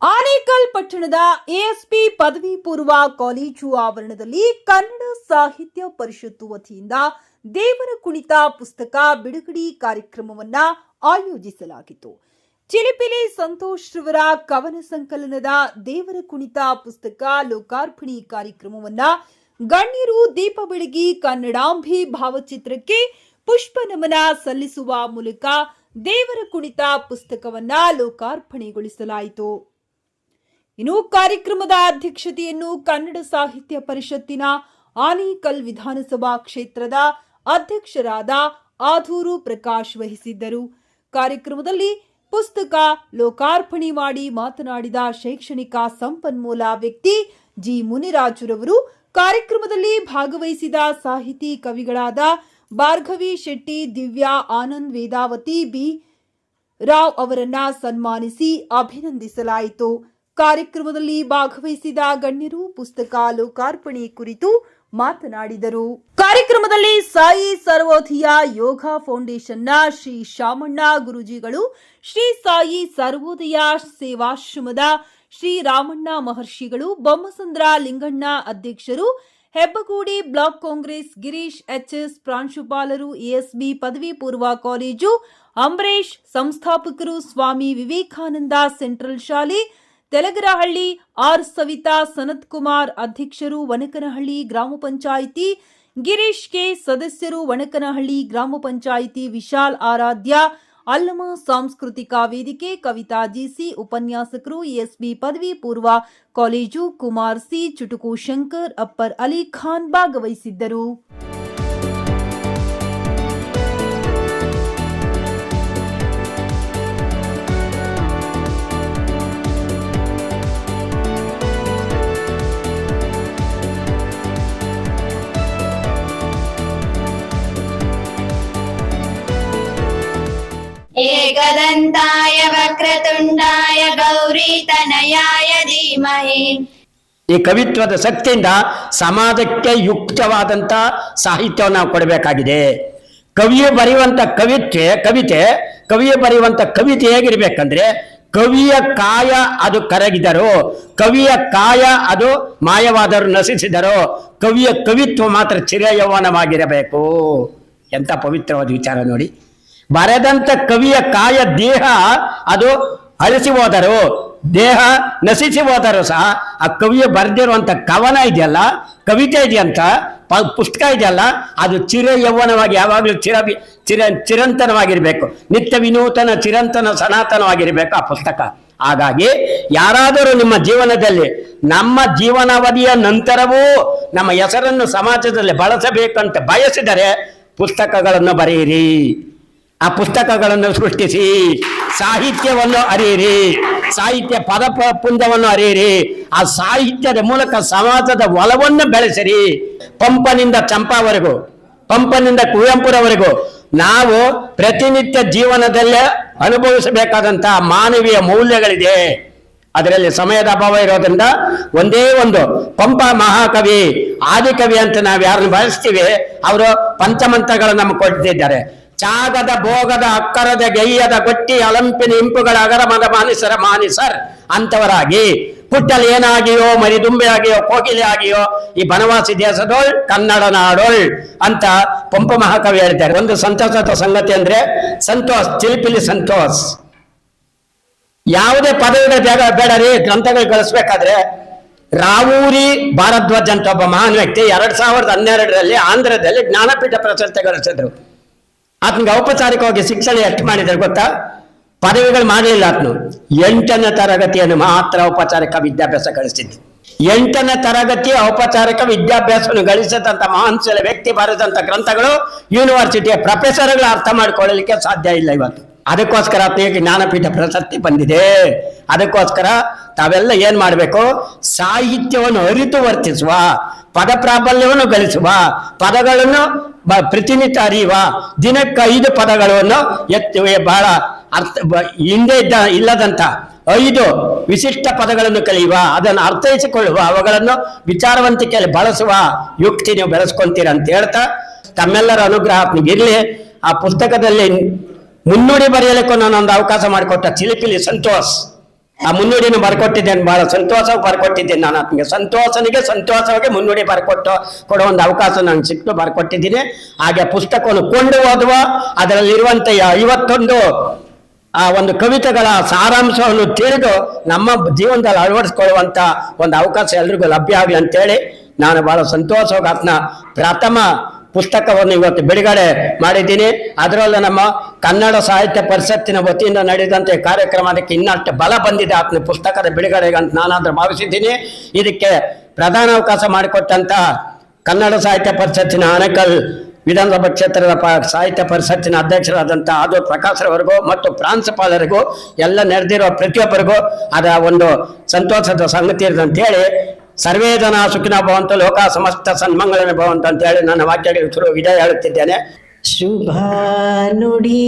ಆನೇಕಲ್ ಪಟ್ಟಣದ ಎಎಸ್ಪಿ ಪದವಿ ಪೂರ್ವ ಕಾಲೇಜು ಆವರಣದಲ್ಲಿ ಕನ್ನಡ ಸಾಹಿತ್ಯ ಪರಿಷತ್ತು ವತಿಯಿಂದ ದೇವರ ಕುಣಿತ ಪುಸ್ತಕ ಬಿಡುಗಡೆ ಕಾರ್ಯಕ್ರಮವನ್ನು ಆಯೋಜಿಸಲಾಗಿತ್ತು. ಚಿಲಿಪಿಲಿ ಸಂತೋಷ್ ರವರ ಕವನ ಸಂಕಲನದ ದೇವರ ಕುಣಿತ ಪುಸ್ತಕ ಲೋಕಾರ್ಪಣೆ ಕಾರ್ಯಕ್ರಮವನ್ನು ಗಣ್ಯರು ದೀಪ ಬೆಳಗಿ ಕನ್ನಡಾಂಬೆ ಭಾವಚಿತ್ರಕ್ಕೆ ಪುಷ್ಪ ನಮನ ಸಲ್ಲಿಸುವ ಮೂಲಕ ದೇವರ ಕುಣಿತ ಪುಸ್ತಕವನ್ನು ಲೋಕಾರ್ಪಣೆಗೊಳಿಸಲಾಯಿತು. ಇನ್ನು ಕಾರ್ಯಕ್ರಮದ ಅಧ್ಯಕ್ಷತೆಯನ್ನು ಕನ್ನಡ ಸಾಹಿತ್ಯ ಪರಿಷತ್ತಿನ ಆನೇಕಲ್ ವಿಧಾನಸಭಾ ಕ್ಷೇತ್ರದ ಅಧ್ಯಕ್ಷರಾದ ಆಧೂರು ಪ್ರಕಾಶ್ ವಹಿಸಿದ್ದರು. ಕಾರ್ಯಕ್ರಮದಲ್ಲಿ ಪುಸ್ತಕ ಲೋಕಾರ್ಪಣೆ ಮಾಡಿ ಮಾತನಾಡಿದ ಶೈಕ್ಷಣಿಕ ಸಂಪನ್ಮೂಲ ವ್ಯಕ್ತಿ ಜಿ ಮುನಿರಾಜುರವರು ಕಾರ್ಯಕ್ರಮದಲ್ಲಿ ಭಾಗವಹಿಸಿದ ಸಾಹಿತಿ ಕವಿಗಳಾದ ಭಾರ್ಗವಿ ಶೆಟ್ಟಿ, ದಿವ್ಯಾ, ಆನಂದ್, ವೇದಾವತಿ, ಬಿ ರಾವ್ ಅವರನ್ನ ಸನ್ಮಾನಿಸಿ ಅಭಿನಂದಿಸಲಾಯಿತು. ಕಾರ್ಯಕ್ರಮದಲ್ಲಿ ಭಾಗವಹಿಸಿದ ಗಣ್ಯರು ಪುಸ್ತಕ ಲೋಕಾರ್ಪಣೆ ಕುರಿತು ಮಾತನಾಡಿದರು. ಕಾರ್ಯಕ್ರಮದಲ್ಲಿ ಸಾಯಿ ಸರ್ವೋದಯ ಯೋಗ ಫೌಂಡೇಶನ್ನ ಶ್ರೀ ಶಾಮಣ್ಣ ಗುರೂಜಿಗಳು, ಶ್ರೀ ಸಾಯಿ ಸರ್ವೋದಯ ಸೇವಾಶ್ರಮದ ಶ್ರೀ ರಾಮಣ್ಣ ಮಹರ್ಷಿಗಳು, ಬೊಮ್ಮಸಂದ್ರ ಲಿಂಗಣ್ಣ ಅಧ್ಯಕ್ಷರು, ಹೆಬ್ಬಗೋಡಿ ಬ್ಲಾಕ್ ಕಾಂಗ್ರೆಸ್ ಗಿರೀಶ್ ಎಚ್ಎಸ್ ಪ್ರಾಂಶುಪಾಲರು, ಎಎಸ್ಬಿ ಪದವಿ ಪೂರ್ವ ಕಾಲೇಜು ಅಂಬರೀಶ್ ಸಂಸ್ಥಾಪಕರು, ಸ್ವಾಮಿ ವಿವೇಕಾನಂದ ಸೆಂಟ್ರಲ್ ಶಾಲೆ ತೆಲಗರಹಳ್ಳಿ ಆರ್ ಸವಿತಾ ಸನತ್ ಕುಮಾರ್ ಅಧ್ಯಕ್ಷರು, ವನಕನಹಳ್ಳಿ ಗ್ರಾಮ ಪಂಚಾಯಿತಿ ಗಿರೀಶ್ ಕೆ ಸದಸ್ಯರು, ವನಕನಹಳ್ಳಿ ಗ್ರಾಮ ಪಂಚಾಯಿತಿ ವಿಶಾಲ್ ಆರಾಧ್ಯ, ಅಲ್ಲಮ ಸಾಂಸ್ಕೃತಿಕ ವೇದಿಕೆ ಕವಿತಾ ಜಿಸಿ ಉಪನ್ಯಾಸಕರು, ಎಎಸ್ಬಿ ಪದವಿ ಪೂರ್ವ ಕಾಲೇಜು ಕುಮಾರ್ ಸಿ, ಚುಟುಕು ಶಂಕರ್, ಅಪ್ಪರ್ ಅಲಿ ಖಾನ್ ಭಾಗವಹಿಸಿದ್ದರು. ಏಕದಂತಾಯ ವಕ್ರತುಂಡಾಯ ಗೌರೀತನಯಾಯ ಧೀಮಹಿ. ಈ ಕವಿತ್ವದ ಶಕ್ತಿಯಿಂದ ಸಮಾಜಕ್ಕೆ ಯುಕ್ತವಾದಂಥ ಸಾಹಿತ್ಯವನ್ನು ನಾವು ಕೊಡಬೇಕಾಗಿದೆ. ಕವಿಯು ಬರೆಯುವಂಥ ಕವಿಯು ಬರೆಯುವಂಥ ಕವಿತೆ ಹೇಗಿರ್ಬೇಕಂದ್ರೆ, ಕವಿಯ ಕಾಯ ಅದು ಕರಗಿದರು, ಕವಿಯ ಕಾಯ ಅದು ಮಾಯವಾದರು ನಶಿಸಿದರು, ಕವಿಯ ಕವಿತ್ವ ಮಾತ್ರ ಚಿರಯೌವನವಾಗಿರಬೇಕು. ಎಂಥ ಪವಿತ್ರವಾದ ವಿಚಾರ ನೋಡಿ. ಬರೆದಂಥ ಕವಿಯ ಕಾಯ ದೇಹ ಅದು ಅಳಿಸಿ ಹೋದರು, ದೇಹ ನಶಿಸಿ ಹೋದರು ಸಹ ಆ ಕವಿಯ ಬರೆದಿರುವಂಥ ಕವನ ಇದೆಯಲ್ಲ, ಕವಿತೆ ಇದೆಯಂತ ಪುಸ್ತಕ ಇದೆಯಲ್ಲ, ಅದು ಚಿರ ಯೌವನವಾಗಿ ಯಾವಾಗಲೂ ಚಿರಂತನವಾಗಿರಬೇಕು. ನಿತ್ಯ ವಿನೂತನ ಚಿರಂತನ ಸನಾತನವಾಗಿರಬೇಕು ಆ ಪುಸ್ತಕ. ಹಾಗಾಗಿ ಯಾರಾದರೂ ನಿಮ್ಮ ಜೀವನದಲ್ಲಿ ನಮ್ಮ ಜೀವನಾವಧಿಯ ನಂತರವೂ ನಮ್ಮ ಹೆಸರನ್ನು ಸಮಾಜದಲ್ಲಿ ಬಳಸಬೇಕಂತ ಬಯಸಿದರೆ ಪುಸ್ತಕಗಳನ್ನು ಬರೆಯಿರಿ, ಆ ಪುಸ್ತಕಗಳನ್ನು ಸೃಷ್ಟಿಸಿ, ಸಾಹಿತ್ಯವನ್ನು ಅರಿಯಿರಿ, ಸಾಹಿತ್ಯ ಪುಂಜವನ್ನು ಅರಿಯಿರಿ. ಆ ಸಾಹಿತ್ಯದ ಮೂಲಕ ಸಮಾಜದ ಒಲವನ್ನು ಬೆಳೆಸಿರಿ. ಪಂಪನಿಂದ ಚಂಪಾವರೆಗೂ, ಪಂಪನಿಂದ ಕುವೆಂಪುರವರೆಗೂ ನಾವು ಪ್ರತಿನಿತ್ಯ ಜೀವನದಲ್ಲೇ ಅನುಭವಿಸಬೇಕಾದಂತಹ ಮಾನವೀಯ ಮೌಲ್ಯಗಳಿದೆ. ಅದರಲ್ಲಿ ಸಮಯದ ಅಭಾವ ಇರೋದ್ರಿಂದ ಒಂದೇ ಒಂದು ಪಂಪ ಮಹಾಕವಿ, ಆದಿಕವಿ ಅಂತ ನಾವು ಯಾರನ್ನು ಬಳಸ್ತೀವಿ ಅವರು ಪಂಚಮಂತ್ರಗಳನ್ನು ನಮಗೆ ಕೊಟ್ಟಿದ್ದಾರೆ. ಚಾಗದ ಭೋಗದ ಅಕ್ಕರದ ಗೈಯದ ಗೊಟ್ಟಿ ಅಲಂಪಿನ ಇಂಪುಗಳ ಅಗರಮದ ಮಾನಿಸರ್ ಅಂತವರಾಗಿ, ಪುಟ್ಟಲ್ಲಿ ಏನಾಗಿಯೋ ಮರಿದುಂಬೆ ಆಗಿಯೋ ಕೋಗಿಲೆ ಆಗಿಯೋ ಈ ಬನವಾಸಿ ದೇಶದೋಳ್ ಕನ್ನಡ ನಾಡೋಳ್ ಅಂತ ಪಂಪ ಮಹಾಕವಿ ಹೇಳ್ತಾರೆ. ಒಂದು ಸಂತೋಷದ ಸಂಗತಿ ಅಂದ್ರೆ ಸಂತೋಷ್, ಚಿಲಿಪಿಲಿ ಸಂತೋಷ್. ಯಾವುದೇ ಪದವಿಗಳ ಬೇಡ ರೀ, ಗ್ರಂಥಗಳು ಗಳಿಸ್ಬೇಕಾದ್ರೆ ರಾವೂರಿ ಭಾರದ್ವಾಜ್ ಅಂತ ಒಬ್ಬ ಮಹಾನ್ ವ್ಯಕ್ತಿ 2012ರಲ್ಲಿ ಆಂಧ್ರದಲ್ಲಿ ಜ್ಞಾನಪೀಠ ಪ್ರಶಸ್ತಿ ಗಳಿಸಿದ್ರು. ಆತನಿಗೆ ಔಪಚಾರಿಕವಾಗಿ ಶಿಕ್ಷಣ ಎಷ್ಟು ಮಾಡಿದ್ರೆ ಗೊತ್ತಾ? ಪದವಿಗಳು ಮಾಡಲಿಲ್ಲ. ಆತನು 8ನೇ ತರಗತಿಯನ್ನು ಮಾತ್ರ ಔಪಚಾರಿಕ ವಿದ್ಯಾಭ್ಯಾಸ ಗಳಿಸಿದ್ದು. 8ನೇ ತರಗತಿಯ ಔಪಚಾರಿಕ ವಿದ್ಯಾಭ್ಯಾಸವನ್ನು ಗಳಿಸಿದಂಥ ಮಹಾನ್ಸಲ ವ್ಯಕ್ತಿ ಬರೆದಂಥ ಗ್ರಂಥಗಳು ಯೂನಿವರ್ಸಿಟಿಯ ಪ್ರೊಫೆಸರ್ಗಳು ಅರ್ಥ ಮಾಡಿಕೊಳ್ಳಲಿಕ್ಕೆ ಸಾಧ್ಯ ಇಲ್ಲ ಇವತ್ತು. ಅದಕ್ಕೋಸ್ಕರ ಆತನಿಗೆ ಜ್ಞಾನಪೀಠ ಪ್ರಶಸ್ತಿ ಬಂದಿದೆ. ಅದಕ್ಕೋಸ್ಕರ ತಾವೆಲ್ಲ ಏನ್ ಮಾಡಬೇಕು? ಸಾಹಿತ್ಯವನ್ನು ಅರಿತು ವರ್ತಿಸುವ, ಪದ ಪ್ರಾಬಲ್ಯವನ್ನು ಗಳಿಸುವ, ಪದಗಳನ್ನು ಪ್ರತಿನಿತ್ಯ ಅರಿಯುವ, ದಿನಕ್ಕೆ 5 ಪದಗಳನ್ನು ಬಹಳ ಹಿಂದೆ ಇಲ್ಲದಂತ 5 ವಿಶಿಷ್ಟ ಪದಗಳನ್ನು ಕಲಿಯುವ, ಅದನ್ನು ಅರ್ಥೈಸಿಕೊಳ್ಳುವ, ಅವುಗಳನ್ನು ವಿಚಾರವಂತಿಕೆಯಲ್ಲಿ ಬಳಸುವ ಯುಕ್ತಿ ನೀವು ಬೆಳೆಸ್ಕೊಂತೀರ ಅಂತ ಹೇಳ್ತಾ ತಮ್ಮೆಲ್ಲರ ಅನುಗ್ರಹ ಇರಲಿ. ಆ ಪುಸ್ತಕದಲ್ಲಿ ಮುನ್ನುಡಿ ಬರೆಯಲಿಕ್ಕೂ ನಾನೊಂದು ಅವಕಾಶ ಮಾಡಿಕೊಟ್ಟ ಚಿಲಿಪಿಲಿ ಸಂತೋಷ್ ಆ ಮುನ್ನುಡಿಯನ್ನು ಬರ್ಕೊಟ್ಟಿದ್ದೇನೆ, ಬಹಳ ಸಂತೋಷವಾಗಿ ಬರ್ಕೊಟ್ಟಿದ್ದೇನೆ. ನಾನು ಆತನಿಗೆ ಸಂತೋಷವಾಗಿ ಮುನ್ನುಡಿ ಕೊಡೋ ಒಂದು ಅವಕಾಶ ನನಗೆ ಸಿಕ್ತು, ಬರ್ಕೊಟ್ಟಿದ್ದೀನಿ. ಹಾಗೆ ಪುಸ್ತಕವನ್ನು ಕೊಂಡು ಓದುವ, ಅದರಲ್ಲಿರುವಂತ 51 ಆ ಒಂದು ಕವಿತೆಗಳ ಸಾರಾಂಶವನ್ನು ತಿಳಿದು ನಮ್ಮ ಜೀವನದಲ್ಲಿ ಅಳವಡಿಸ್ಕೊಳ್ಳುವಂತ ಒಂದು ಅವಕಾಶ ಎಲ್ರಿಗೂ ಲಭ್ಯ ಆಗಲಿ ಅಂತೇಳಿ ನಾನು ಬಹಳ ಸಂತೋಷವಾಗಿ ಆತನ ಪ್ರಥಮ ಪುಸ್ತಕವನ್ನು ಇವತ್ತು ಬಿಡುಗಡೆ ಮಾಡಿದ್ದೀನಿ. ಅದರಲ್ಲೂ ನಮ್ಮ ಕನ್ನಡ ಸಾಹಿತ್ಯ ಪರಿಷತ್ತಿನ ವತಿಯಿಂದ ನಡೆದಂತೆ ಕಾರ್ಯಕ್ರಮ ಅದಕ್ಕೆ ಇನ್ನಷ್ಟು ಬಲ ಬಂದಿದೆ ಆತನ ಪುಸ್ತಕದ ಬಿಡುಗಡೆಗೆ ಅಂತ ನಾನಾದ್ರೂ ಭಾವಿಸಿದ್ದೀನಿ. ಇದಕ್ಕೆ ಪ್ರಧಾನ ಅವಕಾಶ ಮಾಡಿಕೊಟ್ಟಂತ ಕನ್ನಡ ಸಾಹಿತ್ಯ ಪರಿಷತ್ತಿನ ಆನೇಕಲ್ ವಿಧಾನಸಭಾ ಕ್ಷೇತ್ರದ ಸಾಹಿತ್ಯ ಪರಿಷತ್ತಿನ ಅಧ್ಯಕ್ಷರಾದಂಥ ಆದೂರ್ ಪ್ರಕಾಶ್ರವರೆಗೂ ಮತ್ತು ಪ್ರಾಂಶುಪಾಲರಿಗೂ ಎಲ್ಲ ನೆರೆದಿರೋ ಪ್ರತಿಯೊಬ್ಬರಿಗೂ ಅದರ ಒಂದು ಸಂತೋಷದ ಸಂಗತಿ ಇದೆ ಅಂತೇಳಿ, ಸರ್ವೇ ಜನ ಸುಖಿನೋ ಭವಂತು, ಲೋಕ ಸಮಸ್ತ ಸನ್ಮಂಗಳನೆ ಭವಂತು ಅಂತ ಹೇಳಿ ನನ್ನ ವಾಕ್ಯಗಳಿಗೆ ಶುರು ವಿದಾಯ ಹೇಳುತ್ತಿದ್ದೇನೆ. ಶುಭ ನುಡಿ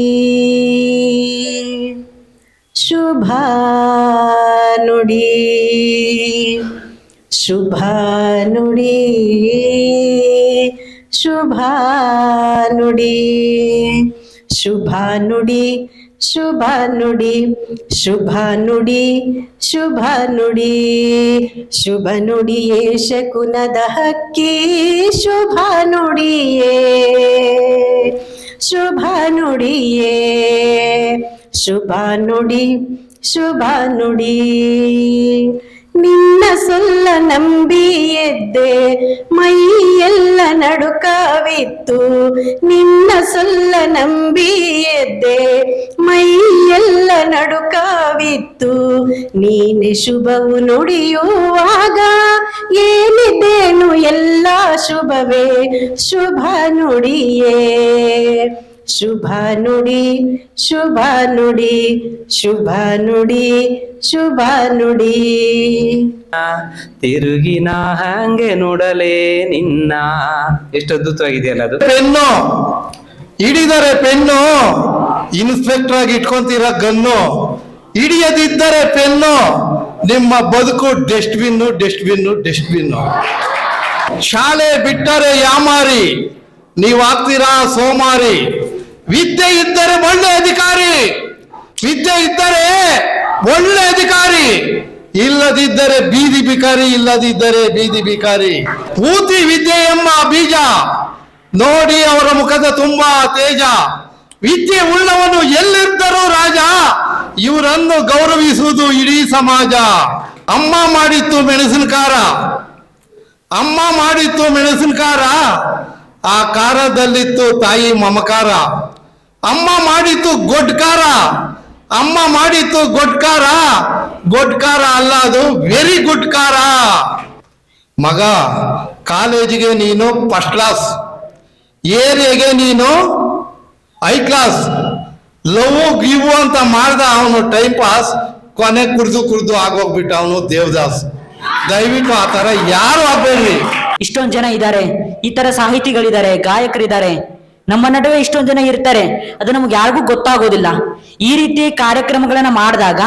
ಶುಭ ನುಡಿ ಶುಭ ನುಡಿ ಶುಭ ನುಡಿ ಶುಭ ನುಡಿ ಶುಭ ನುಡಿ ಶುಭ ನುಡಿ ಶುಭ ನುಡಿ ಶುಭ ನುಡಿಯೇ ಶಕುನದ ಹಕ್ಕಿ ಶುಭ ನುಡಿಯೇ ಶುಭ ನುಡಿಯೇ ಶುಭ ನುಡಿ ಶುಭ ನುಡಿ ನಿನ್ನ ಸೊಲ್ಲ ನಂಬಿ ಎದ್ದೆ ಮೈಯೆಲ್ಲ ನಡುಕವಿತ್ತು ನಿನ್ನ ಸೊಲ್ಲ ನಂಬಿ ಎದ್ದೆ ಮೈಯೆಲ್ಲ ನಡುಕವಿತ್ತು ನೀನೆ ಶುಭವು ನುಡಿಯುವಾಗ ಏನಿದ್ದೇನು ಎಲ್ಲ ಶುಭವೇ ಶುಭ ನುಡಿಯೇ ಶುಭ ನುಡಿ ಶುಭ ನುಡಿ ಶುಭ ನುಡಿ ಶುಭ ನುಡಿ ತಿರುಗಿನ ಹಂಗೆ ನೋಡಲೇ ನಿನ್ನ. ಎಷ್ಟು ಅದ್ಭುತವಾಗಿದೆಯಲ್ಲ ಅದು. ಪೆನ್ನು ಹಿಡಿದರೆ ಪೆನ್ನು, ಇನ್ಸ್ಪೆಕ್ಟರ್ ಆಗಿ ಇಟ್ಕೊಂತೀರ ಗನ್ನು. ಹಿಡಿಯದಿದ್ದರೆ ಪೆನ್ನು, ನಿಮ್ಮ ಬದುಕು ಡಸ್ಟ್ಬಿನ್ನು ಡಸ್ಟ್ಬಿನ್ನು ಡಸ್ಟ್ಬಿನ್ನು. ಶಾಲೆ ಬಿಟ್ಟರೆ ಯಾಮಾರಿ, ನೀವಾಗ್ತೀರಾ ಸೋಮಾರಿ. ವಿದ್ಯೆ ಇದ್ದರೆ ಒಳ್ಳೆ ಅಧಿಕಾರಿ, ವಿದ್ಯೆ ಇದ್ದರೆ ಒಳ್ಳೆ ಅಧಿಕಾರಿ, ಇಲ್ಲದಿದ್ದರೆ ಬೀದಿ ಬಿಕಾರಿ, ಇಲ್ಲದಿದ್ದರೆ ಬೀದಿ ಬಿಕಾರಿ. ಪೂತಿ ವಿದ್ಯೆ ಎಂಬ ಬೀಜ ನೋಡಿ ಅವರ ಮುಖದ ತುಂಬಾ ತೇಜ. ವಿದ್ಯೆ ಉಳ್ಳವನು ಎಲ್ಲಿದ್ದರೂ ರಾಜ, ಇವರನ್ನು ಗೌರವಿಸುವುದು ಇಡೀ ಸಮಾಜ. ಅಮ್ಮ ಮಾಡಿತ್ತು ಮೆಣಸಿನಕಾರ, ಅಮ್ಮ ಮಾಡಿತ್ತು ಮೆಣಸಿನಕಾರ, ಆ ಖಾರದಲ್ಲಿತ್ತು ತಾಯಿ ಮಮಕಾರ. ಅಮ್ಮ ಮಾಡಿತ್ತು ಗೊಡ್ಕಾರ, ಅಮ್ಮ ಮಾಡಿತ್ತು ಗೊಡ್ಕಾರ, ಗೊಡ್ಕಾರ ಅಲ್ಲ ಅದು ವೆರಿ ಗುಡ್ ಕಾರ. ಮಗ ಕಾಲೇಜಿಗೆ ನೀನು ಫಸ್ಟ್ ಕ್ಲಾಸ್, ಏರಿಯಾಗೆ ನೀನು ಹೈ ಕ್ಲಾಸ್. ಲವ್ ಗಿವ್ ಅಂತ ಮಾಡ್ದ ಅವನು ಟೈಮ್ ಪಾಸ್, ಕೊನೆ ಕುಡ್ದು ಆಗೋಗ್ಬಿಟ್ಟ ಅವನು ದೇವದಾಸ್. ದಯವಿಟ್ಟು ಆ ತರ ಯಾರು ಆಗ್ಬೇಡ್ರಿ. ಇಷ್ಟೊಂದು ಜನ ಇದ್ದಾರೆ, ಈ ತರ ಸಾಹಿತಿಗಳಿದ್ದಾರೆ, ಗಾಯಕರಿದ್ದಾರೆ, ನಮ್ಮ ನಡುವೆ ಇಷ್ಟೊಂದು ಜನ ಇರ್ತಾರೆ. ಅದು ನಮ್ಗೆ ಯಾರಿಗೂ ಗೊತ್ತಾಗೋದಿಲ್ಲ. ಈ ರೀತಿ ಕಾರ್ಯಕ್ರಮಗಳನ್ನ ಮಾಡಿದಾಗ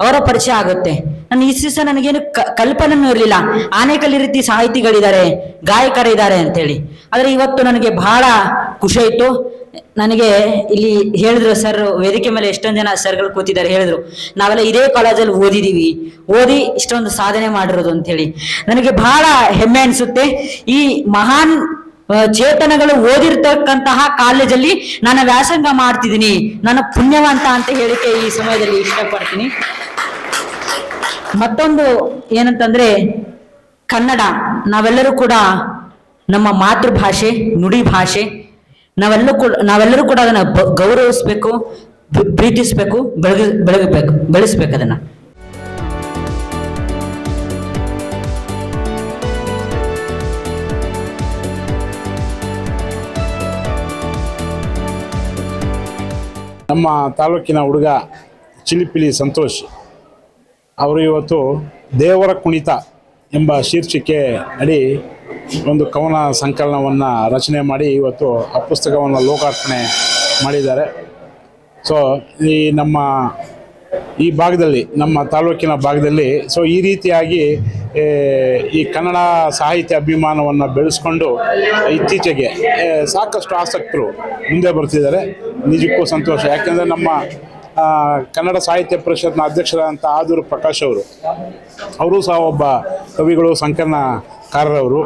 ಅವರ ಪರಿಚಯ ಆಗುತ್ತೆ. ನಾನು ಈ ದಿವಸ ನನಗೇನು ಕಲ್ಪನೆನೂ ಇರಲಿಲ್ಲ ಆನೇಕಲ್ ಈ ರೀತಿ ಸಾಹಿತಿಗಳಿದ್ದಾರೆ, ಗಾಯಕರಿದ್ದಾರೆ ಅಂತೇಳಿ. ಆದ್ರೆ ಇವತ್ತು ನನಗೆ ಬಹಳ ಖುಷಿ ಆಯ್ತು. ನನಗೆ ಇಲ್ಲಿ ಹೇಳಿದ್ರು ಸರ್, ವೇದಿಕೆ ಮೇಲೆ ಎಷ್ಟೊಂದು ಜನ ಸರ್ಗಳು ಕೂತಿದ್ದಾರೆ, ಹೇಳಿದ್ರು ನಾವೆಲ್ಲ ಇದೇ ಕಾಲೇಜಲ್ಲಿ ಓದಿದೀವಿ, ಓದಿ ಇಷ್ಟೊಂದು ಸಾಧನೆ ಮಾಡಿರೋದು ಅಂತ ಹೇಳಿ. ನನಗೆ ಬಹಳ ಹೆಮ್ಮೆ ಅನ್ಸುತ್ತೆ. ಈ ಮಹಾನ್ ಚೇತನಗಳು ಓದಿರ್ತಕ್ಕಂತಹ ಕಾಲೇಜಲ್ಲಿ ನಾನು ವ್ಯಾಸಂಗ ಮಾಡ್ತಿದ್ದೀನಿ, ನಾನು ಪುಣ್ಯವಂತ ಅಂತ ಹೇಳಿಕೆ ಈ ಸಮಯದಲ್ಲಿ ಇಷ್ಟಪಡ್ತೀನಿ. ಮತ್ತೊಂದು ಏನಂತಂದ್ರೆ, ಕನ್ನಡ ನಾವೆಲ್ಲರೂ ಕೂಡ ನಮ್ಮ ಮಾತೃಭಾಷೆ, ನುಡಿ ಭಾಷೆ, ನಾವೆಲ್ಲರೂ ಕೂಡ ಅದನ್ನ ಗೌರವಿಸ್ಬೇಕು, ಪ್ರೀತಿಸ್ಬೇಕು, ಬೆಳೆಸ್ಬೇಕು ಅದನ್ನ. ನಮ್ಮ ತಾಲೂಕಿನ ಹುಡುಗ ಚಿಲಿಪಿಲಿ ಸಂತೋಷ್ ಅವರು ಇವತ್ತು ದೇವರ ಕುಣಿತ ಎಂಬ ಶೀರ್ಷಿಕೆ ಅಡಿ ಒಂದು ಕವನ ಸಂಕಲನವನ್ನು ರಚನೆ ಮಾಡಿ ಇವತ್ತು ಆ ಪುಸ್ತಕವನ್ನು ಲೋಕಾರ್ಪಣೆ ಮಾಡಿದ್ದಾರೆ. ಸೊ ಈ ಭಾಗದಲ್ಲಿ, ನಮ್ಮ ತಾಲೂಕಿನ ಭಾಗದಲ್ಲಿ ಈ ರೀತಿಯಾಗಿ ಈ ಕನ್ನಡ ಸಾಹಿತ್ಯ ಅಭಿಮಾನವನ್ನು ಬೆಳೆಸ್ಕೊಂಡು ಇತ್ತೀಚೆಗೆ ಸಾಕಷ್ಟು ಆಸಕ್ತರು ಮುಂದೆ ಬರ್ತಿದ್ದಾರೆ. ನಿಜಕ್ಕೂ ಸಂತೋಷ. ಯಾಕೆಂದರೆ ನಮ್ಮ ಕನ್ನಡ ಸಾಹಿತ್ಯ ಪರಿಷತ್ನ ಅಧ್ಯಕ್ಷರಾದಂಥ ಆದೂರು ಪ್ರಕಾಶ್ ಅವರು ಸಹ ಒಬ್ಬ ಕವಿಗಳು, ಸಂಕಲನಕಾರರವರು.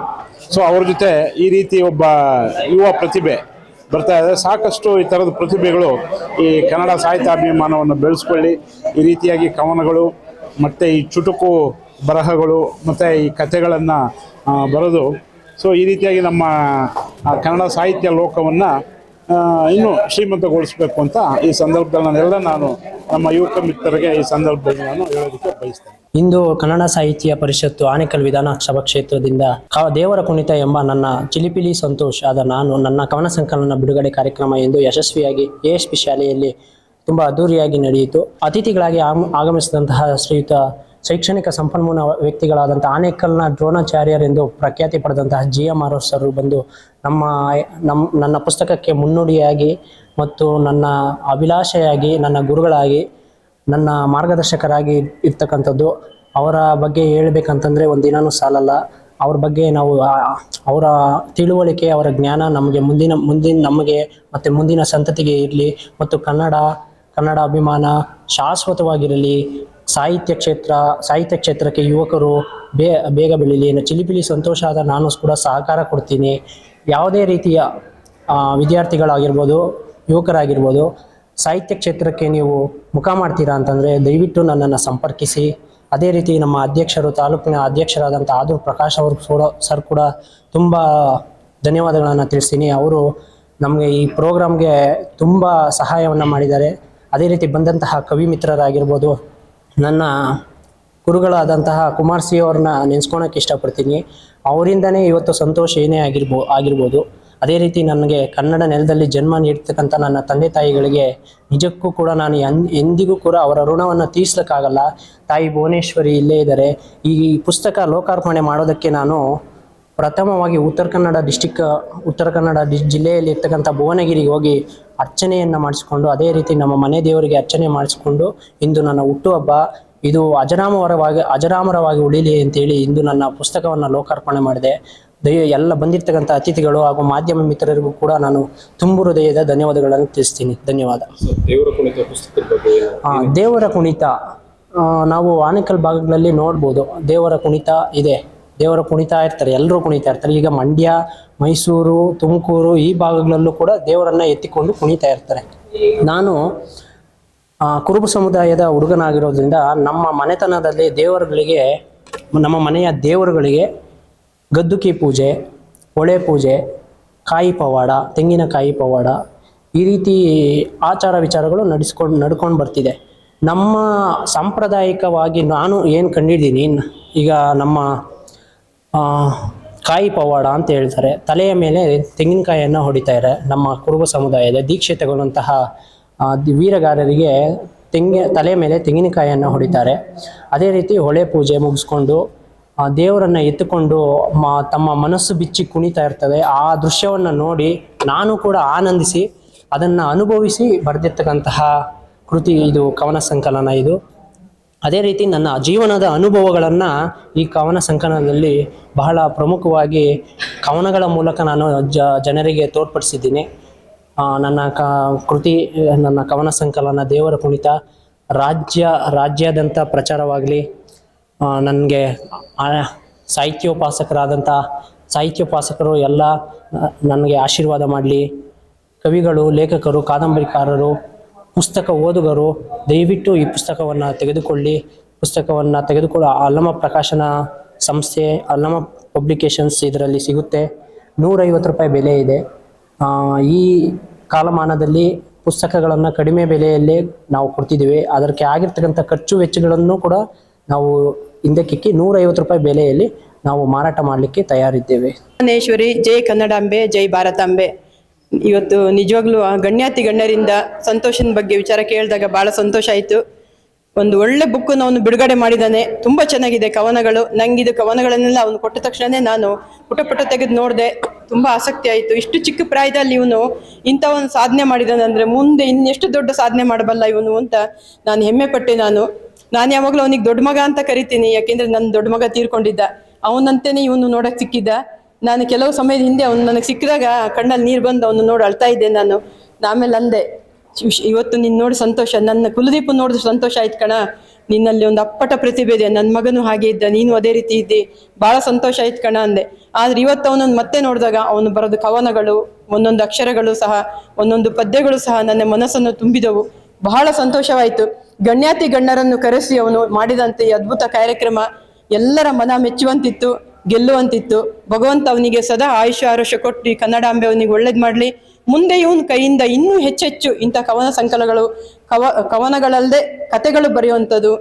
ಸೊ ಅವ್ರ ಜೊತೆ ಈ ರೀತಿ ಒಬ್ಬ ಯುವ ಪ್ರತಿಭೆ ಬರ್ತಾ ಇದೆ. ಸಾಕಷ್ಟು ಈ ಥರದ ಪ್ರತಿಭೆಗಳು ಈ ಕನ್ನಡ ಸಾಹಿತ್ಯಾಭಿಮಾನವನ್ನು ಬೆಳೆಸ್ಕೊಳ್ಳಿ. ಈ ರೀತಿಯಾಗಿ ಕವನಗಳು ಮತ್ತು ಈ ಚುಟುಕು ಬರಹಗಳು ಮತ್ತು ಈ ಕಥೆಗಳನ್ನು ಬರೆದು ಸೊ ಈ ರೀತಿಯಾಗಿ ನಮ್ಮ ಕನ್ನಡ ಸಾಹಿತ್ಯ ಲೋಕವನ್ನು ಇನ್ನೂ ಶ್ರೀಮಂತಗೊಳಿಸಬೇಕು ಅಂತ ಈ ಸಂದರ್ಭದಲ್ಲಿ ನಾನು ನಮ್ಮ ಯುವಕ ಮಿತ್ರರಿಗೆ ಈ ಸಂದರ್ಭದಲ್ಲಿ ನಾನು ಹೇಳೋದಕ್ಕೆ ಬಯಸ್ತೇನೆ. ಇಂದು ಕನ್ನಡ ಸಾಹಿತ್ಯ ಪರಿಷತ್ತು ಆನೇಕಲ್ ವಿಧಾನಸಭಾ ಕ್ಷೇತ್ರದಿಂದ ದೇವರ ಕುಣಿತ ಎಂಬ ನನ್ನ ಚಿಲಿಪಿಲಿ ಸಂತೋಷ್ ಆದ ನಾನು ನನ್ನ ಕವನ ಸಂಕಲನ ಬಿಡುಗಡೆ ಕಾರ್ಯಕ್ರಮ ಎಂದು ಯಶಸ್ವಿಯಾಗಿ ASP ಶಾಲೆಯಲ್ಲಿ ತುಂಬ ಅದ್ದೂರಿಯಾಗಿ ನಡೆಯಿತು. ಅತಿಥಿಗಳಾಗಿ ಆಗಮಿಸಿದಂತಹ ಶ್ರೀಯುತ ಶೈಕ್ಷಣಿಕ ಸಂಪನ್ಮೂಲ ವ್ಯಕ್ತಿಗಳಾದಂಥ ಆನೇಕಲ್ನ ದ್ರೋಣಾಚಾರ್ಯರೆಂದು ಪ್ರಖ್ಯಾತಿ ಪಡೆದಂತಹ GMR ಸರ್ ಬಂದು ನನ್ನ ಪುಸ್ತಕಕ್ಕೆ ಮುನ್ನುಡಿಯಾಗಿ ಮತ್ತು ನನ್ನ ಅಭಿಲಾಷೆಯಾಗಿ, ನನ್ನ ಗುರುಗಳಾಗಿ, ನನ್ನ ಮಾರ್ಗದರ್ಶಕರಾಗಿ ಇರ್ತಕ್ಕಂಥದ್ದು. ಅವರ ಬಗ್ಗೆ ಹೇಳಬೇಕಂತಂದರೆ ಒಂದಿನೂ ಸಾಲಲ್ಲ. ಅವ್ರ ಬಗ್ಗೆ ನಾವು ಅವರ ತಿಳುವಳಿಕೆ, ಅವರ ಜ್ಞಾನ ನಮಗೆ ಮುಂದಿನ ನಮಗೆ ಮತ್ತು ಮುಂದಿನ ಸಂತತಿಗೆ ಇರಲಿ ಮತ್ತು ಕನ್ನಡ ಅಭಿಮಾನ ಶಾಶ್ವತವಾಗಿರಲಿ. ಸಾಹಿತ್ಯ ಕ್ಷೇತ್ರಕ್ಕೆ ಯುವಕರು ಬೇಗ ಬೆಳೀಲಿ. ಚಿಲಿಪಿಲಿ ಸಂತೋಷ ಆದ ನಾನು ಕೂಡ ಸಹಕಾರ ಕೊಡ್ತೀನಿ. ಯಾವುದೇ ರೀತಿಯ ವಿದ್ಯಾರ್ಥಿಗಳಾಗಿರ್ಬೋದು, ಯುವಕರಾಗಿರ್ಬೋದು, ಸಾಹಿತ್ಯ ಕ್ಷೇತ್ರಕ್ಕೆ ನೀವು ಮುಖ ಮಾಡ್ತೀರಾ ಅಂತಂದರೆ ದಯವಿಟ್ಟು ನನ್ನನ್ನು ಸಂಪರ್ಕಿಸಿ. ಅದೇ ರೀತಿ ನಮ್ಮ ಅಧ್ಯಕ್ಷರು, ತಾಲೂಕಿನ ಅಧ್ಯಕ್ಷರಾದಂಥ ಆದೂರು ಪ್ರಕಾಶ್ ಸರ್ ಕೂಡ ತುಂಬ ಧನ್ಯವಾದಗಳನ್ನು ತಿಳಿಸ್ತೀನಿ. ಅವರು ನಮಗೆ ಈ ಪ್ರೋಗ್ರಾಮ್ಗೆ ತುಂಬ ಸಹಾಯವನ್ನು ಮಾಡಿದ್ದಾರೆ. ಅದೇ ರೀತಿ ಬಂದಂತಹ ಕವಿ ಮಿತ್ರರಾಗಿರ್ಬೋದು, ನನ್ನ ಗುರುಗಳಾದಂತಹ ಕುಮಾರ್ ಸಿ ಅವ್ರನ್ನ ನೆನೆಸ್ಕೊಳಕ್ಕೆ ಇಷ್ಟಪಡ್ತೀನಿ. ಅವರಿಂದನೇ ಇವತ್ತು ಸಂತೋಷ ಏನೇ ಆಗಿರ್ಬೋದು. ಅದೇ ರೀತಿ ನನಗೆ ಕನ್ನಡ ನೆಲದಲ್ಲಿ ಜನ್ಮ ನೀಡ್ತಕ್ಕಂಥ ನನ್ನ ತಂದೆ ತಾಯಿಗಳಿಗೆ ನಿಜಕ್ಕೂ ಕೂಡ ನಾನು ಎಂದಿಗೂ ಕೂಡ ಅವರ ಋಣವನ್ನು ತೀರಿಸಲಿಕ್ಕಾಗಲ್ಲ. ತಾಯಿ ಭುವನೇಶ್ವರಿ ಇಲ್ಲೇ ಇದ್ದಾರೆ. ಈ ಪುಸ್ತಕ ಲೋಕಾರ್ಪಣೆ ಮಾಡೋದಕ್ಕೆ ನಾನು ಪ್ರಥಮವಾಗಿ ಉತ್ತರ ಕನ್ನಡ ಜಿಲ್ಲೆಯಲ್ಲಿ ಇರ್ತಕ್ಕಂಥ ಭುವನಗಿರಿಗೆ ಹೋಗಿ ಅರ್ಚನೆಯನ್ನು ಮಾಡಿಸ್ಕೊಂಡು, ಅದೇ ರೀತಿ ನಮ್ಮ ಮನೆ ದೇವರಿಗೆ ಅರ್ಚನೆ ಮಾಡಿಸ್ಕೊಂಡು, ಇಂದು ನನ್ನ ಹುಟ್ಟುಹಬ್ಬ, ಇದು ಅಜರಾಮರವಾಗಿ ಉಳಿಲಿ ಅಂತೇಳಿ ಇಂದು ನನ್ನ ಪುಸ್ತಕವನ್ನು ಲೋಕಾರ್ಪಣೆ ಮಾಡಿದೆ. ಎಲ್ಲ ಬಂದಿರ್ತಕ್ಕಂಥ ಅತಿಥಿಗಳು ಹಾಗೂ ಮಾಧ್ಯಮ ಮಿತ್ರರಿಗೂ ಕೂಡ ನಾನು ತುಂಬು ಹೃದಯದ ಧನ್ಯವಾದಗಳನ್ನು ತಿಳಿಸ್ತೀನಿ. ಧನ್ಯವಾದ. ದೇವರ ಕುಣಿತ ನಾವು ಆನೇಕಲ್ ಭಾಗಗಳಲ್ಲಿ ನೋಡ್ಬೋದು. ದೇವರ ಕುಣಿತ ಇದೆ. ದೇವರ ಕುಣಿತಾ ಇರ್ತಾರೆ, ಎಲ್ಲರೂ ಕುಣಿತಾ ಇರ್ತಾರೆ. ಈಗ ಮಂಡ್ಯ, ಮೈಸೂರು, ತುಮಕೂರು ಈ ಭಾಗಗಳಲ್ಲೂ ಕೂಡ ದೇವರನ್ನ ಎತ್ತಿಕೊಂಡು ಕುಣಿತಾ ಇರ್ತಾರೆ. ನಾನು ಕುರುಬ ಸಮುದಾಯದ ಹುಡುಗನಾಗಿರೋದ್ರಿಂದ ನಮ್ಮ ಮನೆತನದಲ್ಲಿ ನಮ್ಮ ಮನೆಯ ದೇವರುಗಳಿಗೆ ಗದ್ದುಕಿ ಪೂಜೆ, ಹೊಳೆ ಪೂಜೆ, ಕಾಯಿ ಪವಾಡ, ತೆಂಗಿನಕಾಯಿ ಪವಾಡ ಈ ರೀತಿ ಆಚಾರ ವಿಚಾರಗಳು ನಡ್ಕೊಂಡು ಬರ್ತಿದೆ. ನಮ್ಮ ಸಾಂಪ್ರದಾಯಿಕವಾಗಿ ನಾನು ಏನು ಕಂಡಿದ್ದೀನಿ, ಈಗ ನಮ್ಮ ಕಾಯಿ ಪವಾಡ ಅಂತ ಹೇಳ್ತಾರೆ. ತಲೆಯ ಮೇಲೆ ತೆಂಗಿನಕಾಯಿಯನ್ನು ಹೊಡಿತಾರೆ. ನಮ್ಮ ಕುರುಬ ಸಮುದಾಯದ ದೀಕ್ಷೆ ತಗೊಳ್ಳುವಂತಹ ವೀರಗಾರರಿಗೆ ತಲೆಯ ಮೇಲೆ ತೆಂಗಿನಕಾಯಿಯನ್ನು ಹೊಡಿತಾರೆ. ಅದೇ ರೀತಿ ಹೊಳೆ ಪೂಜೆ ಮುಗಿಸ್ಕೊಂಡು ದೇವರನ್ನು ಎತ್ತುಕೊಂಡು ತಮ್ಮ ಮನಸ್ಸು ಬಿಚ್ಚಿ ಕುಣಿತಾ ಇರ್ತದೆ. ಆ ದೃಶ್ಯವನ್ನು ನೋಡಿ ನಾನು ಕೂಡ ಆನಂದಿಸಿ ಅದನ್ನು ಅನುಭವಿಸಿ ಬರೆದಿರ್ತಕ್ಕಂತಹ ಕೃತಿ ಇದು, ಕವನ ಸಂಕಲನ ಇದು. ಅದೇ ರೀತಿ ನನ್ನ ಜೀವನದ ಅನುಭವಗಳನ್ನು ಈ ಕವನ ಸಂಕಲನದಲ್ಲಿ ಬಹಳ ಪ್ರಮುಖವಾಗಿ ಕವನಗಳ ಮೂಲಕ ನಾನು ಜನರಿಗೆ ತೋರ್ಪಡಿಸಿದ್ದೀನಿ. ನನ್ನ ಕೃತಿ, ನನ್ನ ಕವನ ಸಂಕಲನ ದೇವರ ಕುಣಿತ ರಾಜ್ಯಾದ್ಯಂತ ಪ್ರಚಾರವಾಗಲಿ. ನನಗೆ ಸಾಹಿತ್ಯೋಪಾಸಕರು ಎಲ್ಲ ನನಗೆ ಆಶೀರ್ವಾದ ಮಾಡಲಿ. ಕವಿಗಳು, ಲೇಖಕರು, ಕಾದಂಬರಿಕಾರರು, ಪುಸ್ತಕ ಓದುಗರು ದಯವಿಟ್ಟು ಈ ಪುಸ್ತಕವನ್ನು ತೆಗೆದುಕೊಳ್ಳೋ ಅಲ್ಲಮ ಪ್ರಕಾಶನ ಸಂಸ್ಥೆ, ಅಲ್ಲಮ ಪಬ್ಲಿಕೇಶನ್ಸ್ ಇದರಲ್ಲಿ ಸಿಗುತ್ತೆ. 150 ರೂಪಾಯಿ ಬೆಲೆ ಇದೆ. ಈ ಕಾಲಮಾನದಲ್ಲಿ ಪುಸ್ತಕಗಳನ್ನು ಕಡಿಮೆ ಬೆಲೆಯಲ್ಲೇ ನಾವು ಕೊಡ್ತಿದ್ದೀವಿ. ಅದಕ್ಕೆ ಆಗಿರ್ತಕ್ಕಂಥ ಖರ್ಚು ವೆಚ್ಚಗಳನ್ನು ಕೂಡ ನಾವು ಹಿಂದಕ್ಕಿಕ್ಕಿ 150 ರೂಪಾಯಿ ಬೆಲೆಯಲ್ಲಿ ನಾವು ಮಾರಾಟ ಮಾಡಲಿಕ್ಕೆ ತಯಾರಿದ್ದೇವೆ. ಭುವನೇಶ್ವರಿ, ಜೈ ಕನ್ನಡಾಂಬೆ, ಜೈ ಭಾರತಾಂಬೆ. ಇವತ್ತು ನಿಜವಾಗ್ಲೂ ಗಣ್ಯರಿಂದ ಸಂತೋಷನ ಬಗ್ಗೆ ವಿಚಾರ ಕೇಳಿದಾಗ ಬಹಳ ಸಂತೋಷ ಆಯಿತು. ಒಂದು ಒಳ್ಳೆ ಬುಕ್ ಅವನು ಬಿಡುಗಡೆ ಮಾಡಿದ್ದಾನೆ. ತುಂಬ ಚೆನ್ನಾಗಿದೆ ಕವನಗಳು. ನಂಗಿದು ಕವನಗಳನ್ನೆಲ್ಲ ಅವನು ಕೊಟ್ಟ ತಕ್ಷಣನೇ ನಾನು ಪುಟ ತೆಗೆದು ನೋಡಿದೆ. ತುಂಬ ಆಸಕ್ತಿ ಆಯಿತು. ಇಷ್ಟು ಚಿಕ್ಕ ಪ್ರಾಯದಲ್ಲಿ ಇವನು ಇಂಥ ಒಂದು ಸಾಧನೆ ಮಾಡಿದ್ದಾನೆ ಅಂದರೆ ಮುಂದೆ ಇನ್ನೆಷ್ಟು ದೊಡ್ಡ ಸಾಧನೆ ಮಾಡಬಲ್ಲ ಇವನು ಅಂತ ನಾನು ಹೆಮ್ಮೆ ಪಟ್ಟೆ. ನಾನು ಯಾವಾಗಲೂ ಅವನಿಗೆ ದೊಡ್ಡ ಮಗ ಅಂತ ಕರಿತೀನಿ. ಯಾಕೆಂದರೆ ನನ್ನ ದೊಡ್ಡ ಮಗ ತೀರ್ಕೊಂಡಿದ್ದ. ಅವನಂತೆಯೇ ಇವನು ನೋಡೋಕ್ಕೆ ಸಿಕ್ಕಿದ್ದ. ನಾನು ಕೆಲವು ಸಮಯದ ಹಿಂದೆ ಅವನು ನನಗೆ ಸಿಕ್ಕಿದಾಗ ಕಣ್ಣಲ್ಲಿ ನೀರು ಬಂದು ಅವನು ನೋಡಿ ಅಳ್ತಾ ಇದ್ದೆ. ನಾನು ಆಮೇಲೆ ಅಂದೆ, ಇವತ್ತು ನೀನ್ ನೋಡಿ ಸಂತೋಷ, ನನ್ನ ಕುಲದೀಪ ನೋಡಿದ್ರೆ ಸಂತೋಷ ಆಯ್ತು ಕಣ. ನಿನ್ನಲ್ಲಿ ಒಂದು ಅಪ್ಪಟ ಪ್ರತಿಭೆ ಇದೆ, ನನ್ನ ಮಗನು ಹಾಗೆ ಇದ್ದ, ನೀನು ಅದೇ ರೀತಿ ಇದ್ದಿ, ಬಹಳ ಸಂತೋಷ ಆಯ್ತು ಕಣ ಅಂದೆ. ಆದ್ರೆ ಇವತ್ತು ಅವನನ್ನು ಮತ್ತೆ ನೋಡಿದಾಗ ಅವನು ಬರೆದ ಕವನಗಳು, ಒಂದೊಂದು ಅಕ್ಷರಗಳು ಸಹ, ಒಂದೊಂದು ಪದ್ಯಗಳು ಸಹ ನನ್ನ ಮನಸ್ಸನ್ನು ತುಂಬಿದವು. ಬಹಳ ಸಂತೋಷವಾಯಿತು. ಗಣ್ಯಾತಿ ಗಣ್ಯರನ್ನು ಕರೆಸಿ ಅವನು ಮಾಡಿದಂತೆ ಈ ಅದ್ಭುತ ಕಾರ್ಯಕ್ರಮ ಎಲ್ಲರ ಮನ ಮೆಚ್ಚುವಂತಿತ್ತು, ಗೆಲ್ಲುವಂತಿತ್ತು. ಭಗವಂತ ಅವನಿಗೆ ಸದಾ ಆಯುಷ್ಯ ಆರೋಗ್ಯ ಕೊಟ್ಟು ಈ ಕನ್ನಡಾಂಬೆ ಅವನಿಗೆ ಒಳ್ಳೇದು ಮಾಡಲಿ. ಮುಂದೆ ಇವನ್ ಕೈಯಿಂದ ಇನ್ನೂ ಹೆಚ್ಚೆಚ್ಚು ಇಂಥ ಕವನ ಸಂಕಲನಗಳು, ಕವನಗಳಲ್ಲದೆ ಕಥೆಗಳು ಬರೆಯುವಂಥದ್ದು,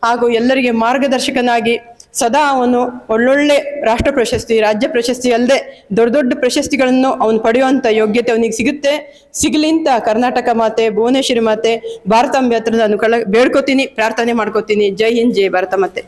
ಹಾಗೂ ಎಲ್ಲರಿಗೆ ಮಾರ್ಗದರ್ಶಕನಾಗಿ ಸದಾ ಅವನು ಒಳ್ಳೊಳ್ಳೆ ರಾಷ್ಟ್ರ ಪ್ರಶಸ್ತಿ, ರಾಜ್ಯ ಪ್ರಶಸ್ತಿ ಅಲ್ಲದೆ ದೊಡ್ಡ ದೊಡ್ಡ ಪ್ರಶಸ್ತಿಗಳನ್ನು ಅವನು ಪಡೆಯುವಂಥ ಯೋಗ್ಯತೆ ಅವನಿಗೆ ಸಿಗಲಿಂತ ಕರ್ನಾಟಕ ಮಾತೆ, ಭುವನೇಶ್ವರಿ ಮಾತೆ, ಭಾರತಾಂಬೆ ಹತ್ರ ನಾನು ಬೇಡ್ಕೋತೀನಿ, ಪ್ರಾರ್ಥನೆ ಮಾಡ್ಕೋತೀನಿ. ಜೈ ಹಿಂದ್, ಜೈ ಭಾರತ ಮಾತೆ.